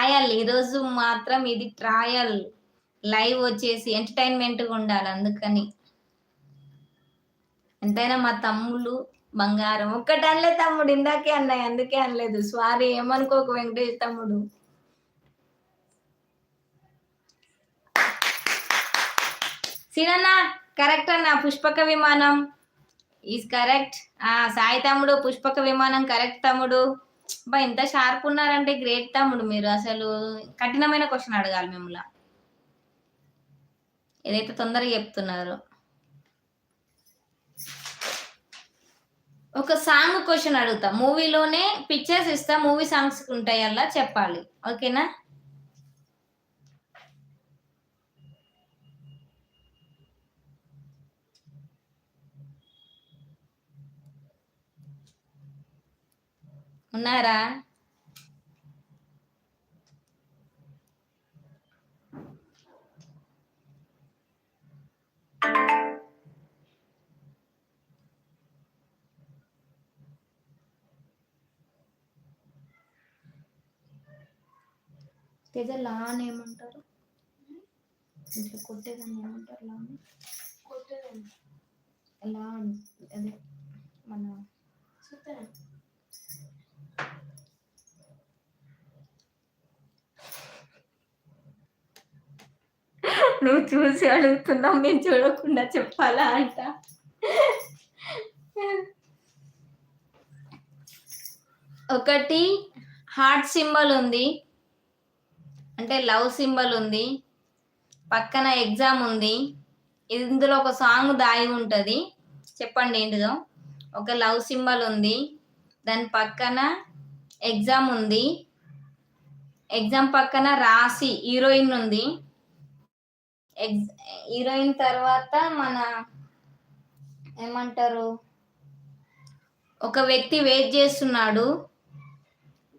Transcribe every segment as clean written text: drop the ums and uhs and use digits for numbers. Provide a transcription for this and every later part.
Trial. ఈరోజు మాత్రం ఇది ట్రయల్. లైవ్ వచ్చేసి ఎంటర్‌టైన్‌మెంట్‌గా ఉండాలి అందుకని. ఎంతైనా మా తమ్ముళ్ళు బంగారం. ఒక్కటి అనలే తమ్ముడు ఇందాకే అన్నయి. అందుకే అనలేదు. సారీ ఏమనుకోకు వెంకటేష్ తమ్ముడు. సీనన్న కరెక్ట్ అన్న. పుష్పక విమానం ఈజ్ కరెక్ట్. సాయి తమ్ముడు పుష్పక విమానం కరెక్ట్ తమ్ముడు. అబ్బా! ఎంత షార్ప్ ఉన్నారంటే గ్రేట్ తమ్ముడు మీరు. అసలు కఠినమైన క్వెషన్ అడగాలి మిమ్మల్ని. ఏదైతే తొందరగా చెప్తున్నారు. ఒక సాంగ్ క్వెషన్ అడుగుతా. మూవీలోనే పిక్చర్స్ ఇస్తా. మూవీ సాంగ్స్ ఉంటాయి అలా చెప్పాలి. ఓకేనా? ఉన్నారా? తేజ లాన్ ఏమంటారు? ఇట్లా కొట్టేదాన్ని ఏమంటారు? లాన్ కొట్టేదాన్ని లాన్ అదే మన నువ్వు చూసి అడుగుతున్నావు, మేము చూడకుండా చెప్పాలా అంట. ఒకటి హార్ట్ సింబల్ ఉంది, అంటే లవ్ సింబల్ ఉంది, పక్కన ఎగ్జామ్ ఉంది. ఇందులో ఒక సాంగ్ దాగి ఉంటుంది. చెప్పండి ఏంటిదో. ఒక లవ్ సింబల్ ఉంది, దాని పక్కన ఎగ్జామ్ ఉంది, ఎగ్జామ్ పక్కన రాసి హీరోయిన్ ఉంది, హీరోయిన్ తర్వాత మన ఏమంటారు, ఒక వ్యక్తి వెయిట్ చేస్తున్నాడు,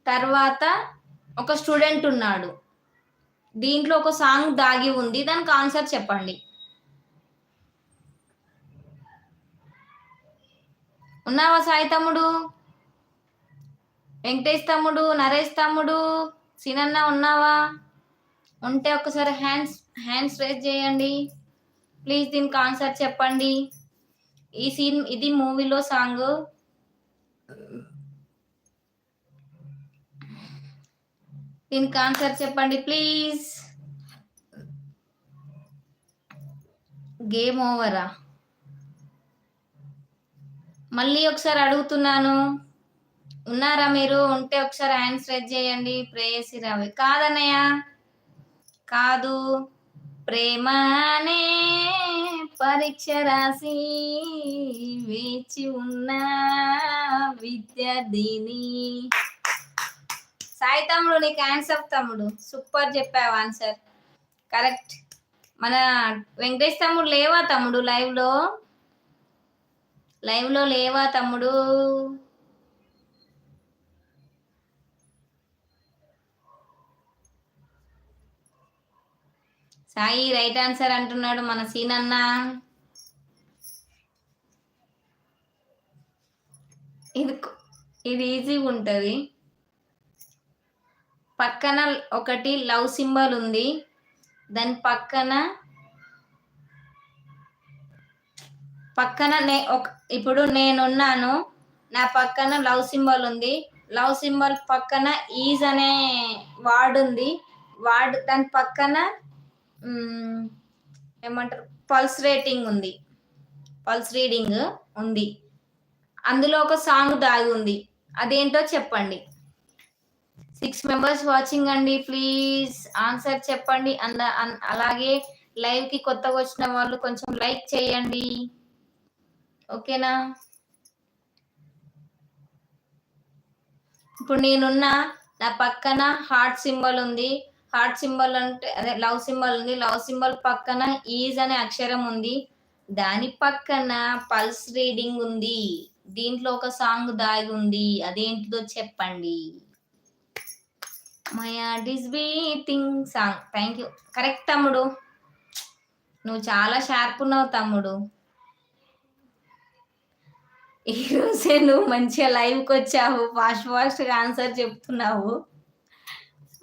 తర్వాత ఒక స్టూడెంట్ ఉన్నాడు. దీంట్లో ఒక సాంగ్ దాగి ఉంది, దానికి ఆన్సర్ చెప్పండి. ఉన్నావా సాయి తమ్ముడు, వెంకటేష్ తమ్ముడు, నరేష్ తమ్ముడు, సీనన్న ఉన్నావా? ఉంటే ఒకసారి హ్యాండ్స్ రేజ్ చేయండి ప్లీజ్. దీనికి ఆన్సర్ చెప్పండి. ఇది మూవీలో సాంగ్. దీనికి ఆన్సర్ చెప్పండి ప్లీజ్. గేమ్ ఓవరా? మళ్ళీ ఒకసారి అడుగుతున్నాను, ఉన్నారా మీరు? ఉంటే ఒకసారి హ్యాండ్స్ రేజ్ చేయండి. ప్రేయసి రావి కాదన్నయ్య, కాదు. ప్రేమనే పరీక్ష రాసి వేచి ఉన్న విద్యార్థిని. సాయి తమ్ముడు నీకు ఆన్సర్ తమ్ముడు, సూపర్ చెప్పావు ఆన్సర్ కరెక్ట్. మన వెంకటేష్ తమ్ముడు లేవా తమ్ముడు? లైవ్ లో లేవా తమ్ముడు? సాయి రైట్ ఆన్సర్ అంటున్నాడు మన సీనన్న. ఇది ఈజీగా ఉంటుంది. పక్కన ఒకటి లవ్ సింబల్ ఉంది, దాని పక్కన ఇప్పుడు నేనున్నాను, నా పక్కన లవ్ సింబల్ ఉంది, లవ్ సింబల్ పక్కన ఈజ్ అనే వర్డ్ ఉంది, దాని పక్కన ఏమంటారు పల్స్ రీడింగ్ ఉంది. అందులో ఒక సాంగ్ దాగి ఉంది, అదేంటో చెప్పండి. 6 members వాచింగ్ అండి, ప్లీజ్ ఆన్సర్ చెప్పండి. అలాగే లైవ్ కి కొత్తగా వచ్చిన వాళ్ళు కొంచెం లైక్ చేయండి, ఓకేనా? ఇప్పుడు నేనున్నా, నా పక్కన హార్ట్ సింబల్ ఉంది, హార్ట్ సింబల్ అంటే అదే లవ్ సింబల్ ఉంది, లవ్ సింబల్ పక్కన ఈజ్ అనే అక్షరం ఉంది, దాని పక్కన పల్స్ రీడింగ్ ఉంది, దీంట్లో ఒక సాంగ్ దాగి ఉంది, అదేంటిదో చెప్పండి. My heart is beating song. Thank you, correct తమ్ముడు. నువ్వు చాలా షార్ప్ ఉన్నావు తమ్ముడు. ఈరోజే నువ్వు మంచిగా లైవ్కి వచ్చావు, ఫాస్ట్గా ఆన్సర్ చెప్తున్నావు.